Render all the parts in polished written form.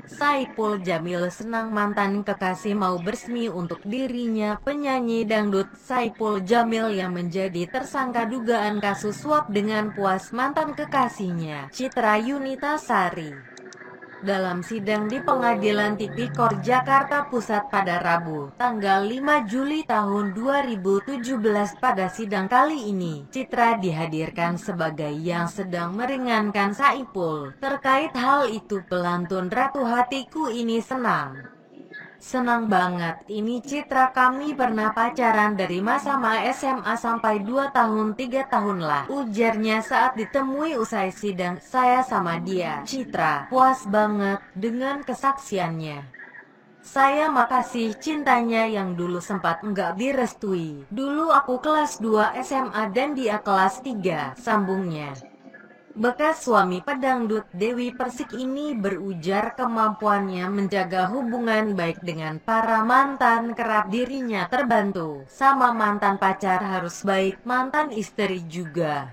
Saipul Jamil senang mantan kekasih mau bersemi untuk dirinya. Penyanyi dangdut Saipul Jamil yang menjadi tersangka dugaan kasus suap dengan puas mantan kekasihnya, Citra Yunita Sari. Dalam sidang di Pengadilan Tipikor Jakarta Pusat pada Rabu, tanggal 5 Juli tahun 2017. Pada sidang kali ini, Citra dihadirkan sebagai yang sedang meringankan Saipul. Terkait hal itu, pelantun "Ratu Hatiku ini Senang banget, ini Citra, kami pernah pacaran dari masa SMA sampai 2 tahun 3 tahun lah, ujarnya saat ditemui usai sidang. Saya sama dia, Citra, puas banget dengan kesaksiannya. Saya makasih cintanya yang dulu sempat nggak direstui. Dulu aku kelas 2 SMA dan dia kelas 3, sambungnya. Bekas suami pedangdut Dewi Persik ini berujar kemampuannya menjaga hubungan baik dengan para mantan kerap dirinya terbantu. Sama mantan pacar harus baik, mantan istri juga.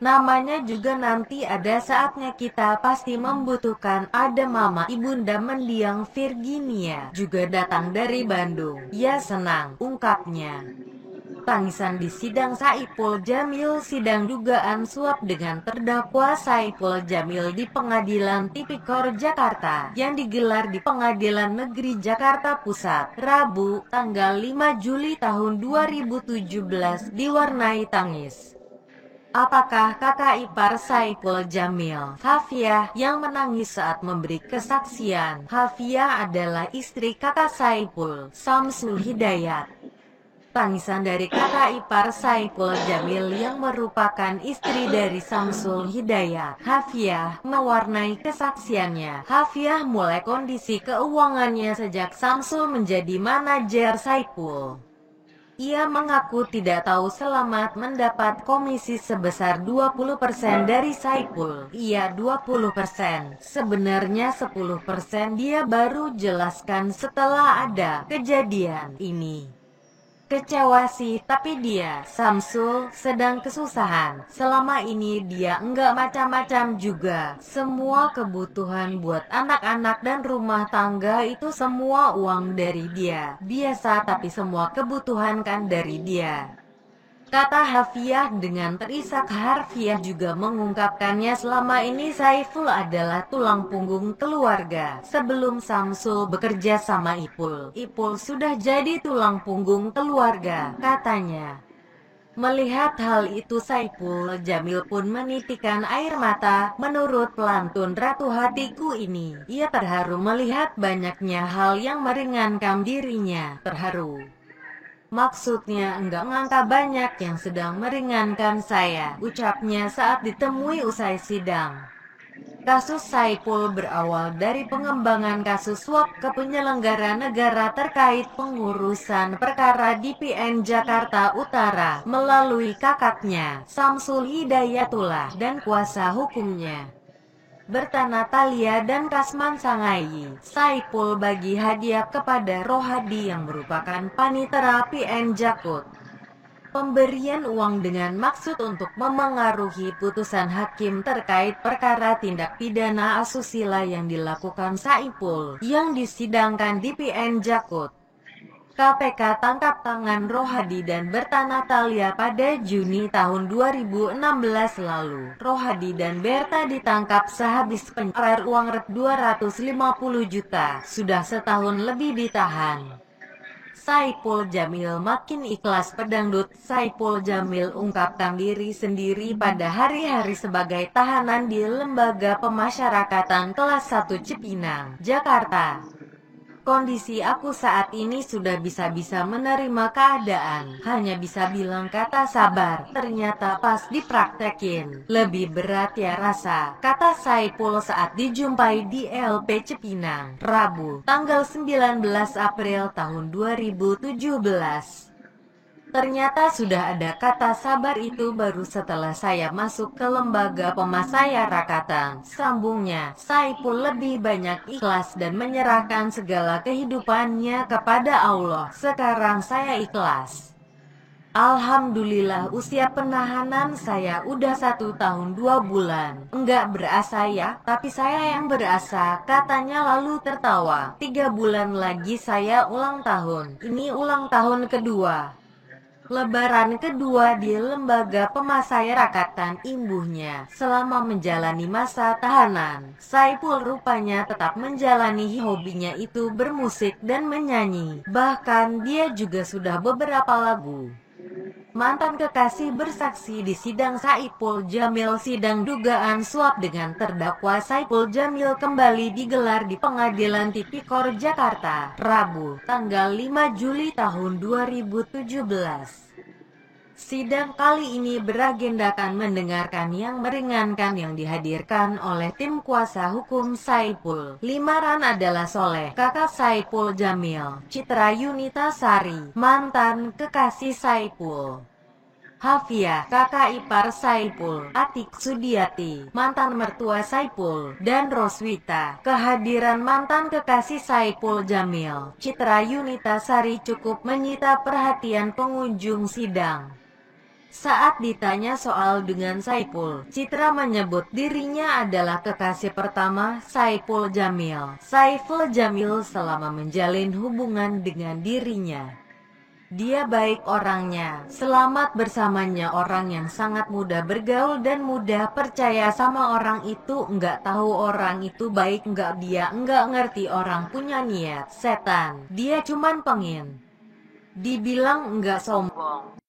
Namanya juga nanti ada saatnya kita pasti membutuhkan. Ada mama ibunda mendiang. Virginia juga datang dari Bandung. Ya senang, ungkapnya. Tangisan di sidang Saipul Jamil. Sidang dugaan suap dengan terdakwa Saipul Jamil di Pengadilan Tipikor Jakarta yang digelar di Pengadilan Negeri Jakarta Pusat, Rabu, tanggal 5 Juli tahun 2017 diwarnai tangis. Apakah kakak ipar Saipul Jamil, Hafiah, yang menangis saat memberi kesaksian? Hafiah adalah istri kakak Saipul, Samsul Hidayat. Tangisan dari kakak ipar Saipul Jamil yang merupakan istri dari Samsul Hidayat, Hafiah, mewarnai kesaksiannya. Hafiah mulai kondisi keuangannya sejak Samsul menjadi manajer Saipul. Ia mengaku tidak tahu selamat mendapat komisi sebesar 20% dari Saipul. Ia 20%, sebenarnya 10% dia baru jelaskan setelah ada kejadian ini. Kecewa sih, tapi dia, Samsul, sedang kesusahan. Selama ini dia enggak macam-macam juga. Semua kebutuhan buat anak-anak dan rumah tangga itu semua uang dari dia. Biasa, tapi semua kebutuhan kan dari dia, kata Hafiah dengan terisak. Hafiah juga mengungkapkannya selama ini Saiful adalah tulang punggung keluarga. Sebelum Samsul bekerja sama Ipul, Ipul sudah jadi tulang punggung keluarga, katanya. Melihat hal itu Saipul Jamil pun menitikkan air mata. Menurut pelantun Ratu Hatiku ini, ia terharu melihat banyaknya hal yang meringankan dirinya. Terharu, maksudnya enggak ngangka banyak yang sedang meringankan saya, ucapnya saat ditemui usai sidang. Kasus Saipul berawal dari pengembangan kasus suap ke penyelenggara negara terkait pengurusan perkara di PN Jakarta Utara melalui kakaknya, Samsul Hidayatullah, dan kuasa hukumnya, Bertana Talia dan Kasman Sangayi. Saipul bagi hadiah kepada Rohadi yang merupakan panitera PN Jakut. Pemberian uang dengan maksud untuk memengaruhi putusan hakim terkait perkara tindak pidana asusila yang dilakukan Saipul yang disidangkan di PN Jakut. KPK tangkap tangan Rohadi dan Bertana Talia pada Juni tahun 2016 lalu. Rohadi dan Berta ditangkap sehabis penyeret uang rp 250 juta. Sudah setahun lebih ditahan. Saipul Jamil makin ikhlas. Pedangdut Saipul Jamil ungkapkan diri sendiri pada hari-hari sebagai tahanan di Lembaga Pemasyarakatan Kelas 1 Cipinang, Jakarta. Kondisi aku saat ini sudah bisa-bisa menerima keadaan. Hanya bisa bilang kata sabar. Ternyata pas dipraktekin, lebih berat ya rasa, kata Saipul saat dijumpai di LP Cipinang, Rabu, tanggal 19 April tahun 2017. Ternyata sudah ada kata sabar itu baru setelah saya masuk ke lembaga pemasyarakatan, sambungnya. Saipul lebih banyak ikhlas dan menyerahkan segala kehidupannya kepada Allah. Sekarang saya ikhlas. Alhamdulillah usia penahanan saya udah 1 tahun 2 bulan. Enggak berasa ya, tapi saya yang berasa, katanya lalu tertawa. 3 bulan lagi saya ulang tahun. Ini ulang tahun kedua. Lebaran kedua di lembaga pemasyarakatan imbuhnya. Selama menjalani masa tahanan, Saipul rupanya tetap menjalani hobinya itu bermusik dan menyanyi. Bahkan dia juga sudah beberapa lagu. Mantan kekasih bersaksi di sidang Saipul Jamil. Sidang dugaan suap dengan terdakwa Saipul Jamil kembali digelar di Pengadilan Tipikor Jakarta, Rabu, tanggal 5 Juli tahun 2017. Sidang kali ini beragendakan mendengarkan yang meringankan yang dihadirkan oleh tim kuasa hukum Saipul. Limaran adalah Soleh, kakak Saipul Jamil, Citra Yunita Sari, mantan kekasih Saipul, Hafia, kakak ipar Saipul, Atik Sudiati, mantan mertua Saipul, dan Roswita. Kehadiran mantan kekasih Saipul Jamil, Citra Yunita Sari cukup menyita perhatian pengunjung sidang. Saat ditanya soal dengan Saipul, Citra menyebut dirinya adalah kekasih pertama Saipul Jamil. Saiful Jamil selama menjalin hubungan dengan dirinya. Dia baik orangnya, selamat bersamanya, orang yang sangat mudah bergaul dan mudah percaya sama orang itu. Nggak tahu orang itu baik nggak, dia nggak ngerti orang punya niat setan. Dia cuman pengen dibilang nggak sombong.